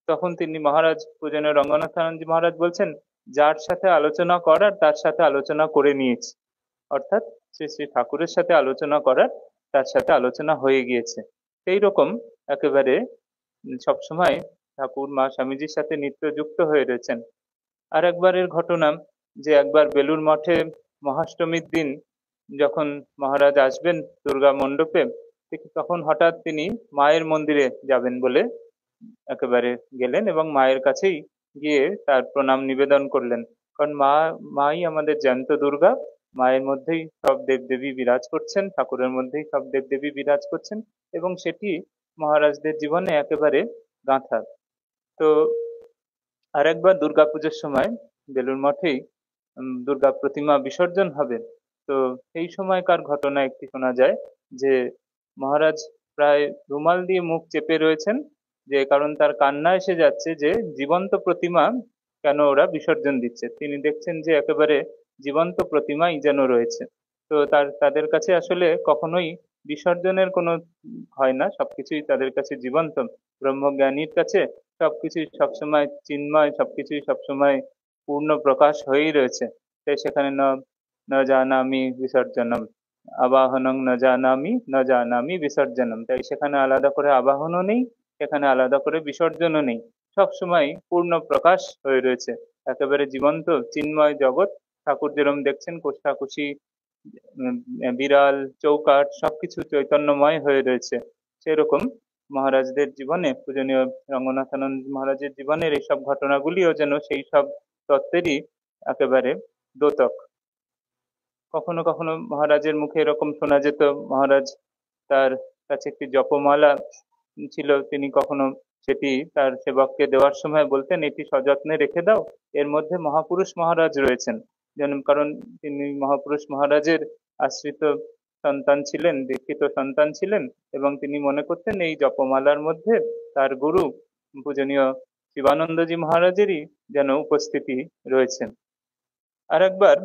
তখন তিনি মহারাজ, পূজনীয় রঙ্গনাথানন্দজি মহারাজ বলছেন, যার সাথে আলোচনা করার তার সাথে আলোচনা করে নিয়েছি, অর্থাৎ শ্রী শ্রী ঠাকুরের সাথে আলোচনা করার তার সাথে আলোচনা হয়ে গিয়েছে। সেই রকম একেবারে সবসময় ঠাকুর মা স্বামীজির সাথে নিত্য যুক্ত হয়ে রয়েছেন। আর একবারের ঘটনা, যে একবার বেলুর মঠে মহাষ্টমীর দিন যখন মহারাজ আসবেন দুর্গা মণ্ডপে, ঠিক তখন হঠাৎ তিনি মায়ের মন্দিরে যাবেন বলে একেবারে গেলেন এবং মায়ের কাছেই গিয়ে তার প্রণাম নিবেদন করলেন। কারণ মাই আমাদের জ্যান্ত দুর্গা, মায়ের মধ্যেই সব দেবদেবী বিরাজ করছেন, ঠাকুরের মধ্যেই সব দেবদেবী বিরাজ করছেন, এবং সেটি মহারাজদের জীবনে একেবারে গাঁথা। তো আরেকবার দুর্গাপুজোর সময় বেলুড় মঠেই দুর্গা প্রতিমা বিসর্জন হবে। তো সেই সময়কার ঘটনা একটি শোনা যায় যে মহারাজ প্রায় রুমাল দিয়ে মুখ চেপে রয়েছেন, যে কারণ তার কান্না এসে যাচ্ছে যে জীবন্ত প্রতিমা কেন ওরা বিসর্জন দিচ্ছে। তিনি দেখছেন যে একেবারে জীবন্ত প্রতিমাই যেন রয়েছে। তো তাদের কাছে আসলে কখনোই বিসর্জনের কোনো হয় না, সবকিছুই তাদের কাছে জীবন্ত। ব্রহ্মজ্ঞানীর কাছে সবকিছুই সবসময় চিন্ময়, সবকিছুই সবসময় পূর্ণ প্রকাশ হয়েই রয়েছে। তাই সেখানে ন জানামি বিসর্জনম, আবাহনং ন জানামি বিসর্জনম, তাই সেখানে আলাদা করে আবাহনও নেই, সেখানে আলাদা করে বিসর্জনও নেই, সবসময় পূর্ণ প্রকাশ হয়ে রয়েছে, একেবারে জীবন্ত চিন্ময় জগৎ। ঠাকুর যেরকম দেখছেন কোষ্ঠাকুশি, বিড়াল, চৌকাঠ সবকিছু চৈতন্যময় হয়ে রয়েছে, সেরকম মহারাজদের জীবনে, পূজনীয় রঙ্গনাথানন্দ মহারাজের জীবনের এইসব ঘটনাগুলিও যেন সেই সব তত্ত্বেরই একেবারে দ্যোতক। কখনো কখনো মহারাজের মুখে এরকম শোনা যেত, মহারাজ তার কাছে একটি জপমালা ছিল, তিনি কখনো সেটি তার সেবককে দেওয়ার সময় বলতেন এটি সযত্নে রেখে দাও, এর মধ্যে মহাপুরুষ মহারাজ রয়েছেন। যেন কারণ তিনি মহাপুরুষ মহারাজের আশ্রিত সন্তান ছিলেন, দীক্ষিত সন্তান ছিলেন, এবং তিনি মনে করতেন এই জপমালার মধ্যে তার গুরু পূজনীয় শিবানন্দজি মহারাজেরই যেন উপস্থিতি রয়েছে। আর একবার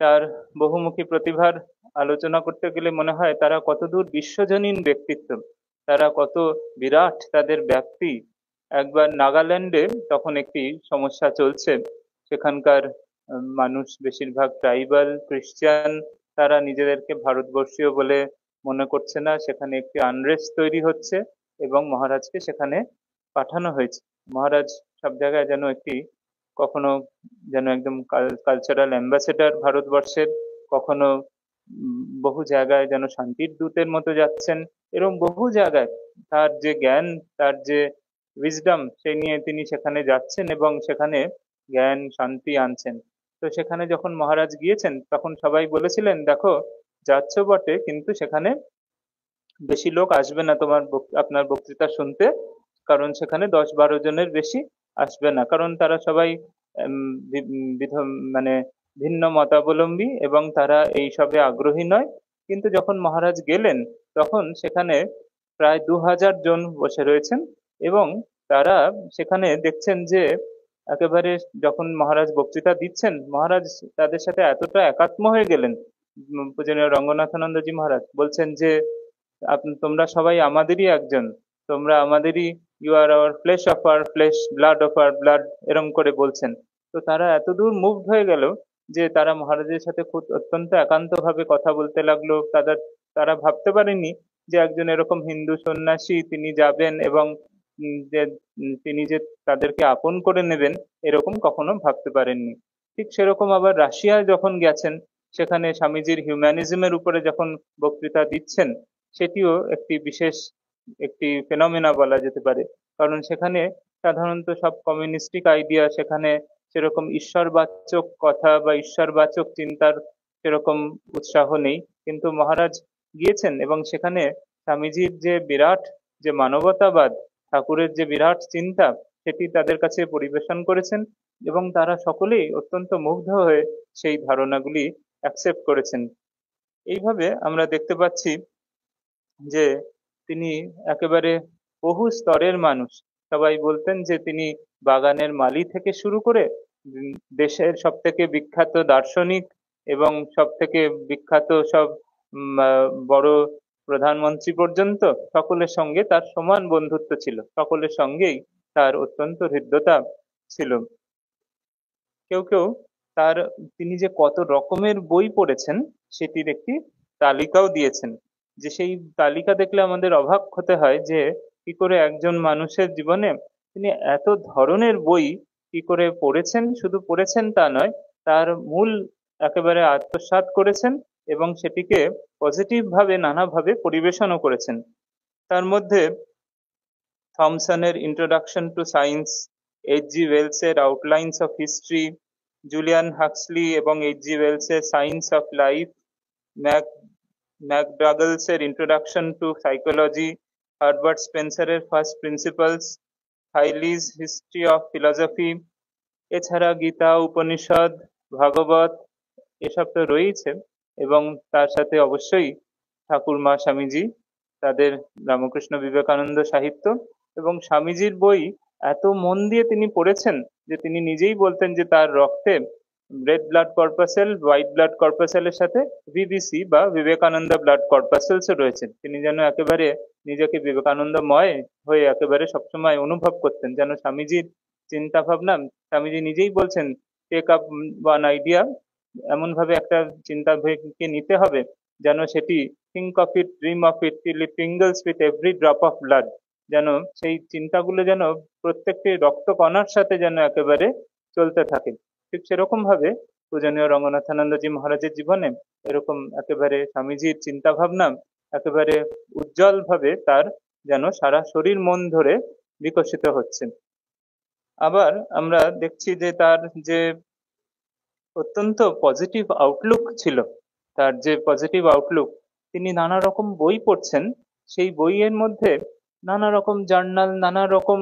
তার বহুমুখী প্রতিভার আলোচনা করতে গেলে মনে হয় তারা কতদূর বিশ্বজনীন ব্যক্তিত্ব, তারা কত বিরাট তাদের ব্যাপ্তি। একবার নাগাল্যান্ডে তখন একটি সমস্যা চলছে, সেখানকার মানুষ বেশিরভাগ ট্রাইবাল খ্রিস্টান, তারা নিজেদেরকে ভারতবর্ষীয় বলে মনে করছে না, সেখানে একটি আনরেস্ট তৈরি হচ্ছে এবং মহারাজকে সেখানে পাঠানো হয়েছে। মহারাজ সব জায়গায় যেন একটি, কখনো যেন একদম কালচারাল অ্যাম্বাসেডর ভারতবর্ষের, কখনো বহু জায়গায় যেন শান্তির দূতের মতো যাচ্ছেন, এরকম বহু জায়গায় তার যে জ্ঞান, তার যে উইজডম, সেই নিয়ে তিনি সেখানে যাচ্ছেন এবং সেখানে জ্ঞান শান্তি আনছেন। তো সেখানে যখন মহারাজ গিয়েছেন তখন সবাই বলেছিলেন দেখো যাচ্ছ বটে, কিন্তু সেখানে বেশি লোক আসবে না তোমার আপনার বক্তৃতা শুনতে, কারণ সেখানে 10-12 জনের বেশি আসবে না, কারণ তারা সবাই মানে ভিন্ন মতাবলম্বী এবং তারা এই সবে আগ্রহী নয়। কিন্তু যখন মহারাজ গেলেন তখন সেখানে প্রায় 2000 জন বসে রয়েছেন, এবং তারা সেখানে দেখছেন যে একেবারে যখন মহারাজ বক্তৃতা দিচ্ছেন, মহারাজ তাদের সাথে এতটা একাত্ম হয়ে গেলেন। পূজনীয় রঙ্গনাথানন্দজি মহারাজ বলছেন যে তোমরা সবাই আমাদেরই একজন, তোমরা আমাদেরই, you are our flesh of our flesh, blood of our blood, এরম করে বলছেন। তো তারা এতদূর মুগ্ধ হয়ে গেল যে তারা মহারাজের সাথে খুব অত্যন্ত একান্ত ভাবে কথা বলতে লাগলো। তারা ভাবতে পারেনি যে একজন এরকম হিন্দু সন্ন্যাসী তিনি যাবেন এবং তিনি যে তাদেরকে আপন করে নেবেন, এরকম কখনো ভাবতে পারেননি। ঠিক সেরকম আবার রাশিয়ায় যখন গেছেন, সেখানে স্বামীজির হিউম্যানিজমের উপরে যখন বক্তৃতা দিচ্ছেন, সেটিও একটি ফেনোমেনা বলা যেতে পারে। কারণ সেখানে সাধারণত সব কমিউনিস্টিক আইডিয়া, সেখানে সেরকম ঈশ্বরবাচক কথা বা ঈশ্বরবাচক চিন্তার সেরকম উৎসাহ নেই। কিন্তু মহারাজ গিয়েছেন এবং সেখানে স্বামীজির যে বিরাট যে মানবতাবাদ, ঠাকুরের যে বিরাট চিন্তা, সেটি তাদের কাছে পরিবেশন করেছেন এবং তারা সকলেই অত্যন্ত মুগ্ধ হয়ে সেই ধারণাগুলি অ্যাকসেপ্ট করেছেন। এইভাবে আমরা দেখতে পাচ্ছি যে তিনি একেবারে বহু স্তরের মানুষ। সবাই বলতেন যে তিনি বাগানের মালি থেকে শুরু করে দেশের সব থেকে বিখ্যাত দার্শনিক এবং সব থেকে বিখ্যাত সব বড় প্রধানমন্ত্রী পর্যন্ত সকলের সঙ্গে তার সমান বন্ধুত্ব ছিল, সকলের সঙ্গেই তার অত্যন্ত হৃদ্যতা ছিল। কেউ কেউ তার তিনি যে কত রকমের বই পড়েছেন সেটির একটি তালিকাও দিয়েছেন, যে সেই তালিকা দেখলে আমাদের অবাক হতে হয় যে কি করে একজন মানুষের জীবনে তিনি এত ধরনের বই কি করে পড়েছেন। শুধু পড়েছেন তা নয়, তার মূল একেবারে আত্মসাৎ করেছেন এবং সেটিকে পজিটিভ ভাবে নানাভাবে পরিবেশনও করেছেন। তার মধ্যে থমসনের ইন্ট্রোডাকশন টু সায়েন্স, এইচ.জি. ওয়েলসের outlines of history, Julian Huxley এবং এইচ.জি. ওয়েলসের সায়েন্স অফ লাইফ, ম্যাকডাগলসের ইন্ট্রোডাকশন টু সাইকোলজি, হার্বার্ট স্পেন্সারের ফার্স্ট প্রিন্সিপালস, হাইলিজ হিস্ট্রি অফ ফিলসফি, এছাড়া গীতা, উপনিষদ, ভাগবত, এসব তো রয়েছে। এবং তার সাথে অবশ্যই ঠাকুরমা স্বামীজি, তাদের রামকৃষ্ণ বিবেকানন্দ সাহিত্য এবং স্বামীজির বই এত মন দিয়ে তিনি পড়েছেন যে তিনি নিজেই বলতেন যে তার রক্তে red blood corpuscle, white blood কর্পাসেলের সাথে ভিভিসি বা বিবেকানন্দ ব্লাড কর্পাসেলসও রয়েছে। তিনি যেন একেবারে নিজেকে বিবেকানন্দময় হয়ে একেবারে সবসময় অনুভব করতেন, যেন স্বামীজির চিন্তা ভাবনা, স্বামীজি নিজেই বলছেন টেক আপ ওয়ান আইডিয়া, এমন ভাবে একটা চিন্তা ভেবে নিতে হবে যেন সেটি think of it, dream of it till it tingles with every drop of blood, যেন সেই চিন্তাগুলো যেন প্রত্যেকটি রক্ত কণার সাথে যেন একেবারে চলতে থাকে। ঠিক সেরকম ভাবে পূজনীয় রঙ্গনাথানন্দজি মহারাজের জীবনে এরকম একেবারে স্বামীজির চিন্তা ভাবনা একেবারে উজ্জ্বল ভাবে তার যেন সারা শরীর মন ধরে বিকশিত হচ্ছে। আবার আমরা দেখছি যে তার যে অত্যন্ত পজিটিভ আউটলুক ছিল, তার যে পজিটিভ আউটলুক, তিনি নানা রকম বই পড়ছেন, সেই বইয়ের মধ্যে নানা রকম জার্নাল, নানা রকম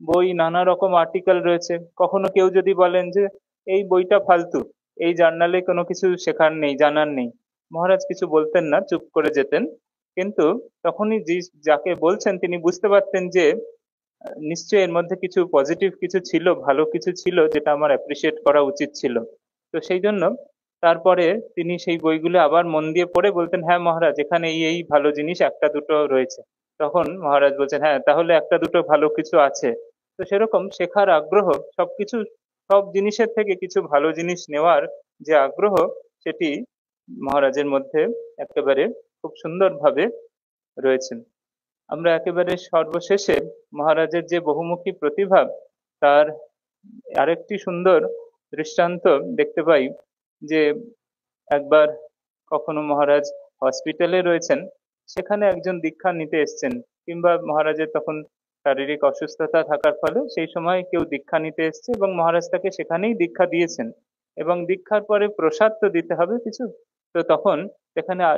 বই, নানা রকম আর্টিকেল রয়েছে। কখনো কেউ যদি বলেন যে এই বইটা ফালতু, এই জার্নালে কোনো কিছু শেখার নেই, জানার নেই, মহারাজ কিছু বলতেন না, চুপ করে যেতেন। কিন্তু তখনই যাকে বলছেন তিনি বুঝতে পারতেন যে নিশ্চয়ই এর মধ্যে কিছু পজিটিভ কিছু ছিল, ভালো কিছু ছিল, যেটা আমার অ্যাপ্রিসিয়েট করা উচিত ছিল। তো সেই জন্য তারপরে তিনি সেই বইগুলো আবার মন দিয়ে পড়ে বলতেন, হ্যাঁ মহারাজ, এখানে এই এই ভালো জিনিস একটা দুটো রয়েছে। তখন মহারাজ বলছেন, হ্যাঁ তাহলে একটা দুটো ভালো কিছু আছে। তো সেরকম শেখার আগ্রহ, সবকিছু, সব জিনিসের থেকে কিছু ভালো জিনিস নেওয়ার যে আগ্রহ, সেটি মহারাজের মধ্যে একেবারে খুব সুন্দরভাবে রয়েছেন। আমরা একেবারে সর্বশেষে মহারাজের যে বহুমুখী প্রতিভা, তার আরেকটি সুন্দর দৃষ্টান্ত দেখতে পাই। যে একবার কখনো মহারাজ হসপিটালে রয়েছেন, সেখানে একজন দীক্ষা নিতে এসছেন, কিংবা মহারাজের তখন শারীরিক অসুস্থতা থাকার ফলে সেই সময় কেউ দীক্ষা নিতে এসছে এবং মহারাজ তাকে সেখানেই দীক্ষা দিয়েছেন। এবং দীক্ষার পরে প্রসাদ তো দিতে হবে কিছু। তো তখন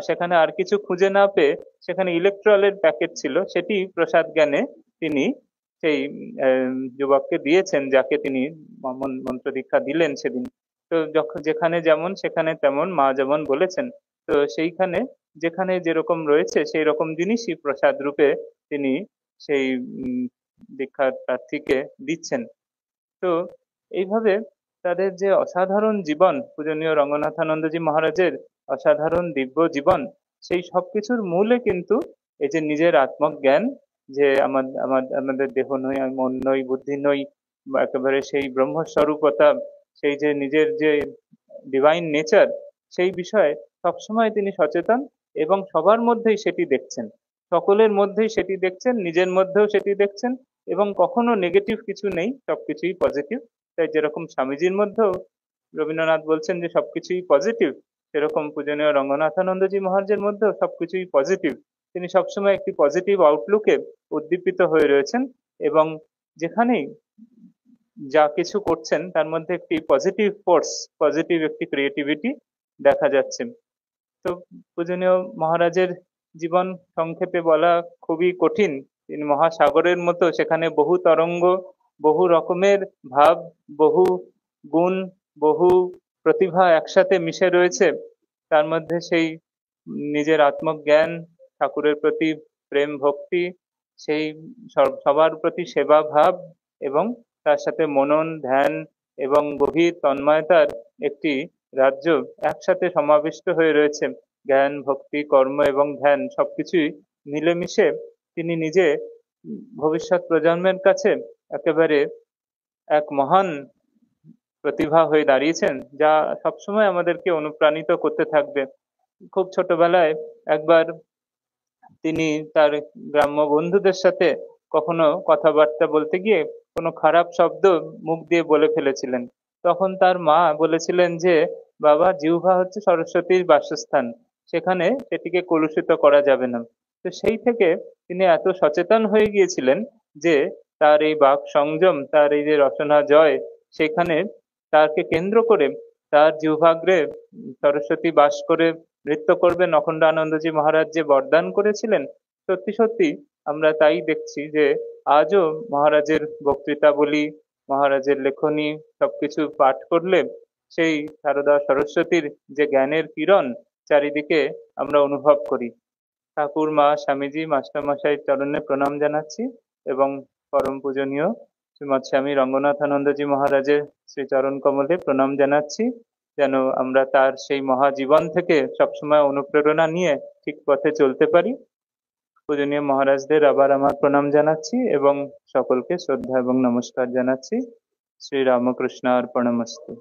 সেখানে আর কিছু খুঁজে না পেয়ে সেখানে ইলেকট্রলের প্যাকেট ছিল, সেটি প্রসাদ জ্ঞানে তিনি সেই যুবককে দিয়েছেন, যাকে তিনি মন্ত্র দীক্ষা দিলেন সেদিন। তো যখন যেখানে যেমন সেখানে তেমন, মা যেমন বলেছেন, তো সেইখানে যেখানে যেরকম রয়েছে সেই রকম জিনিসই প্রসাদ রূপে তিনি সেই দীক্ষার প্রার্থীকে দিচ্ছেন। তো এইভাবে তাদের যে অসাধারণ জীবন, পূজনীয় রঙ্গনাথানন্দজি মহারাজের অসাধারণ দিব্য জীবন, সেই সবকিছুর মূলে কিন্তু এই যে নিজের আত্মজ্ঞান, যে আমাদের দেহ নই, আমি মন নই, বুদ্ধি নই, বা একেবারে সেই ব্রহ্মস্বরূপতা, সেই যে নিজের যে ডিভাইন নেচার, সেই বিষয়ে সবসময় তিনি সচেতন এবং সবার মধ্যেই সেটি দেখছেন, সকলের মধ্যেই সেটি দেখছেন, নিজের মধ্যেও সেটি দেখছেন, এবং কখনো নেগেটিভ কিছু নেই, সবকিছুই পজিটিভ। তাই যেরকম স্বামীজির মধ্যেও রবীন্দ্রনাথ বলছেন যে সবকিছুই পজিটিভ, সেরকম পূজনীয় রঙ্গনাথানন্দজি মহারাজের মধ্যেও সবকিছুই পজিটিভ। তিনি সবসময় একটি পজিটিভ আউটলুকে উদ্দীপিত হয়ে রয়েছেন, এবং যেখানেই যা কিছু করছেন তার মধ্যে একটি পজিটিভ ফোর্স, পজিটিভ একটি ক্রিয়েটিভিটি দেখা যাচ্ছে। তো পূজনীয় মহারাজের জীবন সংক্ষেপে বলা খুবই কঠিন। তিনি মহাসাগরের মতো, সেখানে বহু তরঙ্গ, বহু রকমের ভাব, বহু গুণ, বহু প্রতিভা একসাথে মিশে রয়েছে। তার মধ্যে সেই নিজের আত্মজ্ঞান, ঠাকুরের প্রতি প্রেম ভক্তি, সেই সবার প্রতি সেবা ভাব, এবং তার সাথে মনন ধ্যান এবং গভীর তন্ময়তার একটি রাজ্য একসাথে সমাবিষ্ট হয়ে রয়েছে। জ্ঞান ভক্তি কর্ম এবং ধ্যান সবকিছুই মিলেমিশে তিনি নিজে ভবিষ্যৎ প্রজন্মের কাছে একেবারে এক মহান প্রতিভা হয়ে দাঁড়িয়েছেন, যা সবসময় আমাদেরকে অনুপ্রাণিত করতে থাকবে। খুব ছোটবেলায় একবার তিনি তার গ্রাম্য বন্ধুদের সাথে কখনো কথাবার্তা বলতে গিয়ে কোনো খারাপ শব্দ মুখ দিয়ে বলে ফেলেছিলেন। তখন তার মা বলেছিলেন যে, বাবা, জিহ্বা হচ্ছে সরস্বতীর বাসস্থান, সেখানে সেটিকে কলুষিত করা যাবে না। তো সেই থেকে তিনি এত সচেতন হয়ে গিয়েছিলেন যে তার এই বাক সংযম, তার এই যে রচনা জয়, সেখানে তাকে কেন্দ্র করে তার জিহ্বাগ্রে সরস্বতী বাস করে নৃত্য করবেন অখণ্ডানন্দজি মহারাজ যে বরদান করেছিলেন, সত্যি সত্যি আমরা তাই দেখছি যে আজও মহারাজের বক্তৃতাবলী, মহারাজের লেখনী সবকিছু পাঠ করলে সেই সারদা সরস্বতীর যে জ্ঞানের কিরণ চারিদিকে আমরা অনুভব করি। ঠাকুর, মা, স্বামীজি, মাস্টারমশাই চরণে প্রণাম জানাচ্ছি, এবং পরম পূজনীয় শ্রীমৎ স্বামী রঙ্গনাথানন্দজি মহারাজের শ্রীচরণ কমলে প্রণাম জানাচ্ছি, যেন আমরা তার সেই মহাজীবন থেকে সবসময় অনুপ্রেরণা নিয়ে ঠিক পথে চলতে পারি। পূজনীয় মহারাজদের আবার আমার প্রণাম জানাচ্ছি এবং সকলকে শ্রদ্ধা এবং নমস্কার জানাচ্ছি। শ্রী রামকৃষ্ণ অর্পণমস্তু।